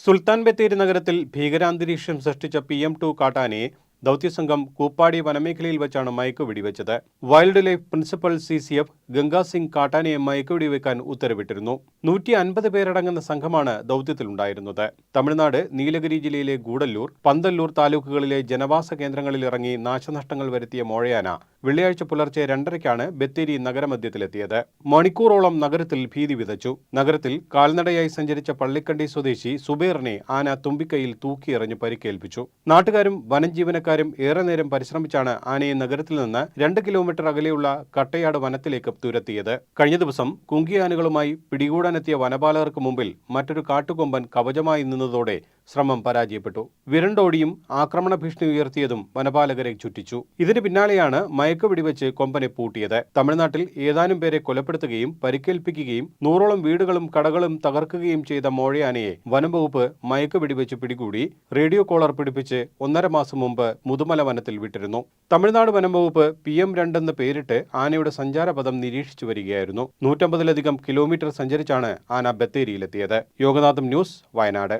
സുൽത്താൻ ബത്തേരി നഗരത്തിൽ ഭീകരാന്തരീക്ഷം സൃഷ്ടിച്ച PM2 കാട്ടാനയെ ദൗത്യസംഘം കൂപ്പാടി വനമേഖലയിൽ വെച്ചാണ് മയക്കുവെടിവെച്ചത്. Wildlife principal CCF Ganga Singh കാട്ടാനയെ മയക്കുവെടിവെക്കാൻ ഉത്തരവിട്ടിരുന്നു. 150 പേരടങ്ങുന്ന സംഘമാണ് ദൗത്യത്തിലുണ്ടായിരുന്നത്. തമിഴ്നാട് നീലഗിരി ജില്ലയിലെ ഗൂഡല്ലൂർ, പന്തല്ലൂർ താലൂക്കുകളിലെ ജനവാസ കേന്ദ്രങ്ങളിൽ ഇറങ്ങി നാശനഷ്ടങ്ങൾ വരുത്തിയ മോഴയാന വെള്ളിയാഴ്ച പുലർച്ചെ 2:30-ക്കാണ് ബത്തേരി നഗരമധ്യത്തിലെത്തിയത്. മണിക്കൂറോളം നഗരത്തിൽ ഭീതി വിതച്ചു. നഗരത്തിൽ കാൽനടയായി സഞ്ചരിച്ച പള്ളിക്കണ്ടി സ്വദേശി സുബൈറിനെ ആന തുമ്പിക്കൈയിൽ തൂക്കിയെറിഞ്ഞ് പരിക്കേൽപ്പിച്ചു. നാട്ടുകാരും വനം ജീവനക്കാരും ഏറെ നേരം പരിശ്രമിച്ചാണ് ആനയെ നഗരത്തിൽ നിന്ന് 2 കിലോമീറ്റർ അകലെയുള്ള കട്ടയാട് വനത്തിലേക്ക് തുരത്തിയത്. കഴിഞ്ഞ ദിവസം കുങ്കിയാനകളുമായി പിടികൂടാനെത്തിയ വനപാലകർക്ക് മുമ്പിൽ മറ്റൊരു കാട്ടുകൊമ്പൻ കവചമായി നിന്നതോടെ ശ്രമം പരാജയപ്പെട്ടു. വിരണ്ടോടിയും ആക്രമണ ഭീഷണി ഉയർത്തിയതും വനപാലകരെ ചുറ്റിച്ചു. ഇതിന് പിന്നാലെയാണ് മയക്കുവെടിവെച്ച് കൊമ്പനെ പൂട്ടിയത്. തമിഴ്നാട്ടിൽ ഏതാനും പേരെ കൊലപ്പെടുത്തുകയും പരിക്കേൽപ്പിക്കുകയും 100ഓളം വീടുകളും കടകളും തകർക്കുകയും ചെയ്ത മോഴയാനയെ വനംവകുപ്പ് മയക്കുവെടിവെച്ച് പിടികൂടി റേഡിയോ കോളർ പിടിപ്പിച്ച് 1.5 മാസം മുമ്പ് മുതുമല വനത്തിൽ വിട്ടിരുന്നു. തമിഴ്നാട് വനംവകുപ്പ് PM2 എന്ന് പേരിട്ട് ആനയുടെ സഞ്ചാരപഥം നിരീക്ഷിച്ചു വരികയായിരുന്നു. 150-ലധികം കിലോമീറ്റർ സഞ്ചരിച്ചാണ് ആന ബത്തേരിയിലെത്തിയത്. യോഗനാഥം ന്യൂസ്, വയനാട്.